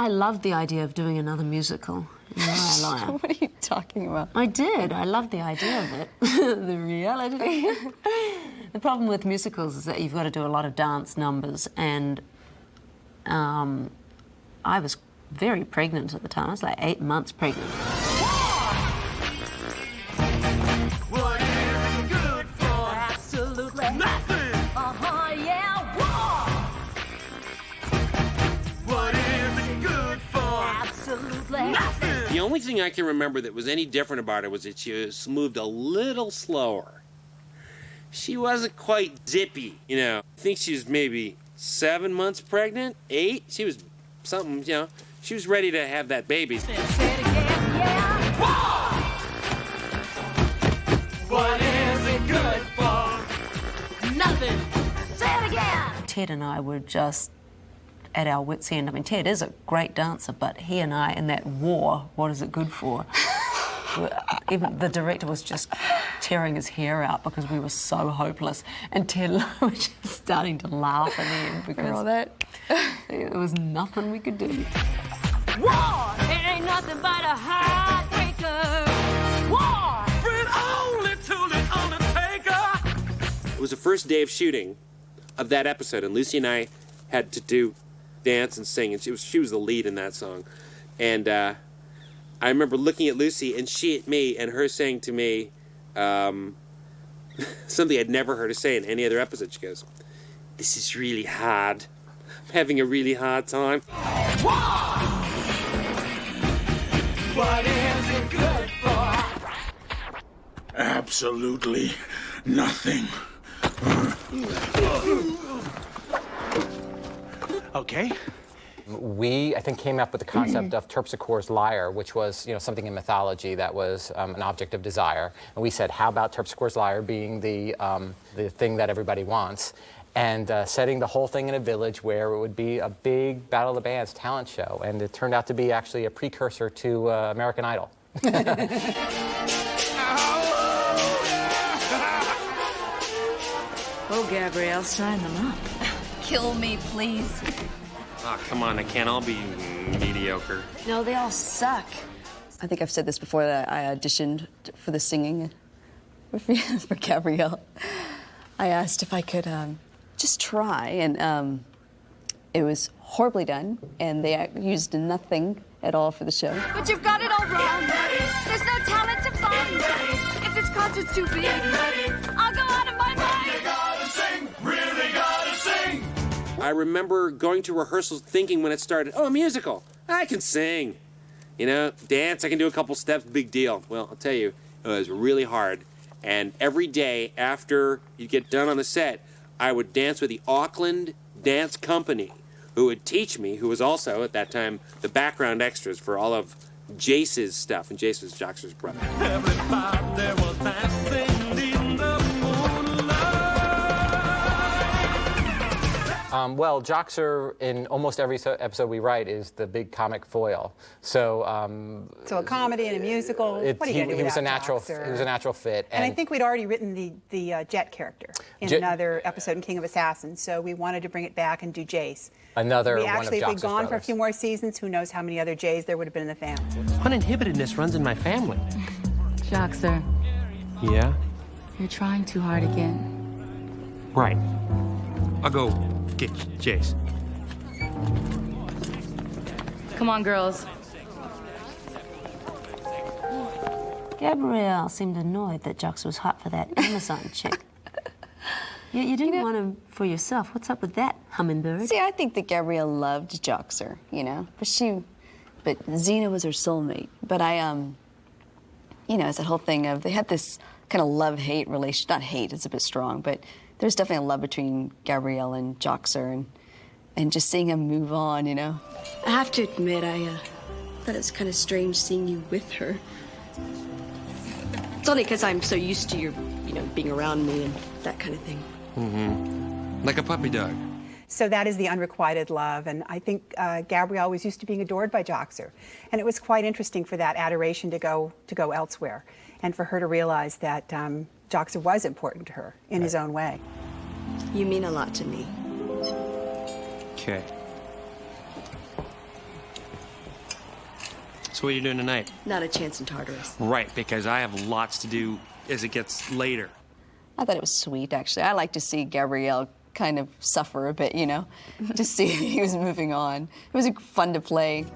I loved the idea of doing another musical. Lyre. What are you talking about? I did. I loved the idea of it. The reality. The problem with musicals is that you've got to do a lot of dance numbers, and I was very pregnant at the time. I was like 8 months pregnant. What is it good for? Absolutely nothing. Yeah, war. What is it good for? Absolutely Nothing. The only thing I can remember that was any different about her was that she was moved a little slower. She wasn't quite zippy, you know. I think she was maybe 7 months pregnant, 8. She was something, you know. She was ready to have that baby. Say it again, yeah. What is it good for? Nothing. Say it again. Ted and I were just at our wits' end. I mean, Ted is a great dancer, but he and I, in that war, what is it good for? Even the director was just tearing his hair out because we were so hopeless. And Ted and I were just starting to laugh at the end because there was nothing we could do. War. It ain't nothing but a heartbreaker. War. Bring only to the Undertaker. It was the first day of shooting of that episode, and Lucy and I had to do dance and sing, and she was the lead in that song. And I remember looking at Lucy and she at me, and her saying to me something I'd never heard her say in any other episode. She goes, "This is really hard. I'm having a really hard time." What is it good for? Absolutely nothing. Okay. We, I think, came up with the concept of Terpsichore's lyre, which was, you know, something in mythology that was an object of desire. And we said, how about Terpsichore's lyre being the thing that everybody wants? And setting the whole thing in a village where it would be a big Battle of the Bands talent show. And it turned out to be actually a precursor to American Idol. Oh, Gabrielle, sign them up. Kill me, please. Oh, come on, they can't all be mediocre. No, they all suck. I think I've said this before, that I auditioned for the singing for Gabrielle. I asked if I could just try, and it was horribly done, and they used nothing at all for the show. But you've got it all wrong. There's no talent to find. If this concert's too big, I'll go out of my mind. Gotta sing, really gotta sing. I remember going to rehearsals thinking when it started, oh, a musical, I can sing. You know, dance, I can do a couple steps, big deal. Well, I'll tell you, it was really hard. And every day after you get done on the set, I would dance with the Auckland Dance Company, who would teach me, who was also, at that time, the background extras for all of Jace's stuff. And Jace was Joxer's brother. Everybody was dancing in the moonlight. Well, Joxer, in almost every episode we write, is the big comic foil. So, So a comedy and a musical. What are you going to do he was a without natural. Joxer? He was a natural fit. And I think we'd already written the Jet character in another episode in King of Assassins, so we wanted to bring it back and do Jace. Another we one of actually, if we'd Joxer's gone for a brothers. few more seasons, who knows how many other Jays there would have been in the family. Uninhibitedness runs in my family. Joxer, Yeah? you're trying too hard again. Right. I'll go get Jace. Come on, girls. Gabrielle seemed annoyed that Jox was hot for that Amazon chick. You didn't want him for yourself. What's up with that, hummingbird? See, I think that Gabrielle loved Joxer, you know, but Xena was her soulmate. But you know, it's that whole thing of, they had this kind of love-hate relation, not hate, it's a bit strong, but there's definitely a love between Gabrielle and Joxer, and just seeing him move on, you know. I have to admit, I thought it was kind of strange seeing you with her. It's only because I'm so used to your, you know, being around me and that kind of thing. Mm-hmm. Like a puppy dog. So that is the unrequited love, and I think Gabrielle was used to being adored by Joxer, and it was quite interesting for that adoration to go elsewhere, and for her to realize that Joxer was important to her in his own way. You mean a lot to me. Okay. So what are you doing tonight? Not a chance in Tartarus. Right, because I have lots to do as it gets later. I thought it was sweet, actually. I like to see Gabrielle kind of suffer a bit, you know, to see if he was moving on. It was fun to play.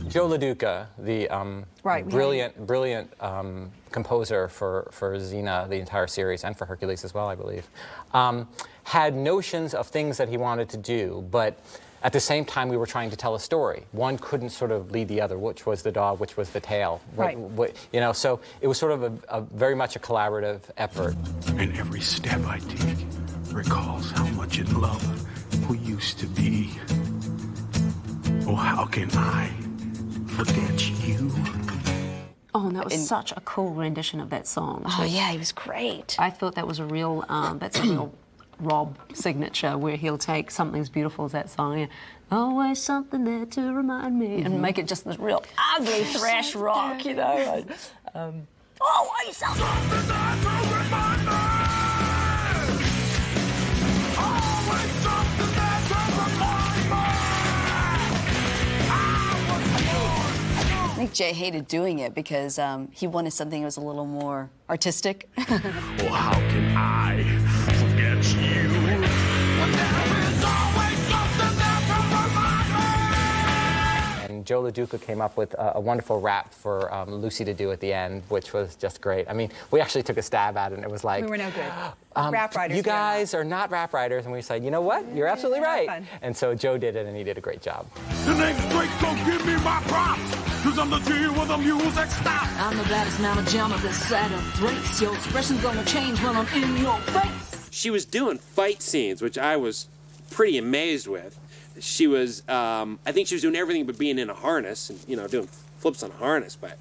Joe LaDuca, the brilliant composer for Xena, the entire series, and for Hercules as well, I believe, had notions of things that he wanted to do, but at the same time we were trying to tell a story. One couldn't sort of lead the other, which was the dog, which was the tail. Right. You know, so it was sort of a very much a collaborative effort. And every step I take recalls how much in love we used to be. Oh, how can I forget you? Oh, and that was such a cool rendition of that song. Oh, yeah, he was great. I thought that was a real, that's a real Rob signature, where he'll take something's beautiful as that song, and always something there to remind me, and make it just this real ugly thrash rock, you know. Always something there to remind me. Always something there to remind me. I think Jay hated doing it because he wanted something that was a little more artistic. Oh, how can I forget you? And Joe LaDuca came up with a wonderful rap for Lucy to do at the end, which was just great. I mean, we actually took a stab at it, and it was like... We were no good. Rap writers. You guys are not rap writers. And we said, you know what? You're absolutely right. Fun. And so Joe did it, and he did a great job. The name's Draco, give me my props. Cause I'm the G with the music stop. I'm the baddest mamma jamma this side of Thrace. Your expression's gonna change when I'm in your face. She was doing fight scenes, which I was pretty amazed with. She was, I think she was doing everything but being in a harness and, you know, doing flips on a harness, but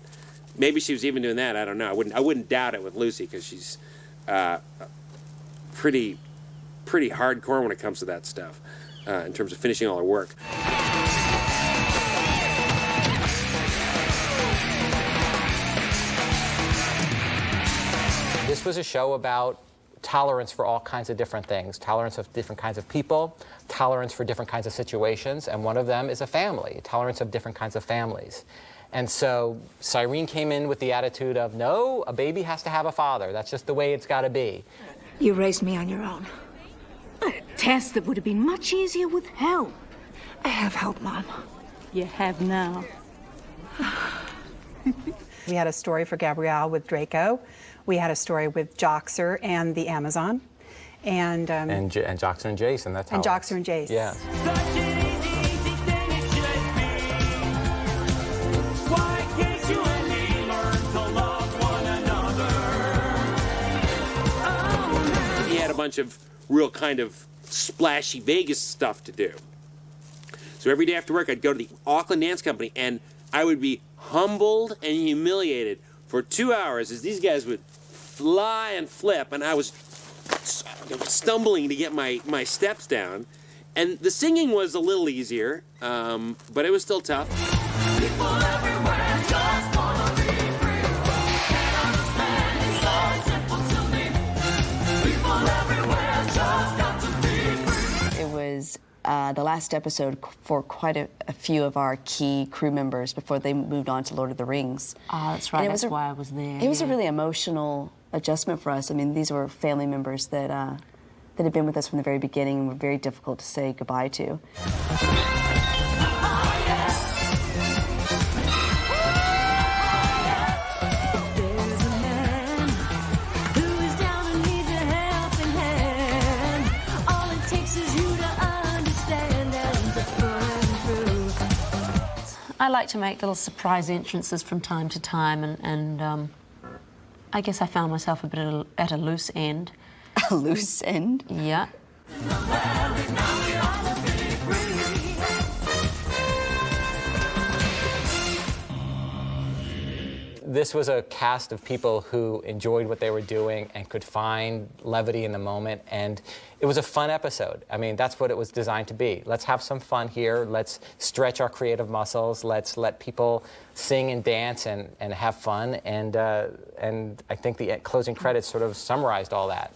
maybe she was even doing that, I don't know. I wouldn't doubt it with Lucy, because she's pretty hardcore when it comes to that stuff, in terms of finishing all her work. This was a show about tolerance for all kinds of different things, tolerance of different kinds of people, tolerance for different kinds of situations, and one of them is a family, tolerance of different kinds of families. And so Cyrene came in with the attitude of, no, a baby has to have a father. That's just the way it's got to be. You raised me on your own. A test that would have been much easier with help. I have help, Mom. You have now. We had a story for Gabrielle with Draco. We had a story with Joxer and the Amazon. And Joxer and Jace, and that's how. And Joxer and Jace. Yeah. He had a bunch of real kind of splashy Vegas stuff to do. So every day after work, I'd go to the Auckland Dance Company, and I would be humbled and humiliated for 2 hours as these guys would fly and flip, and I was stumbling to get my steps down. And the singing was a little easier, but it was still tough. People everywhere just wanna be free. Can't understand, it's so simple to me. People everywhere just got to be free. It was the last episode for quite a few of our key crew members before they moved on to Lord of the Rings. Oh, that's right. That's why I was there. It was a really emotional adjustment for us. I mean, these were family members that had been with us from the very beginning and were very difficult to say goodbye to. I like to make little surprise entrances from time to time, and I guess I found myself a bit at a loose end. A loose end? Yeah. This was a cast of people who enjoyed what they were doing and could find levity in the moment, and it was a fun episode. I mean, that's what it was designed to be. Let's have some fun here. Let's stretch our creative muscles. Let's let people sing and dance and have fun, and I think the closing credits sort of summarized all that.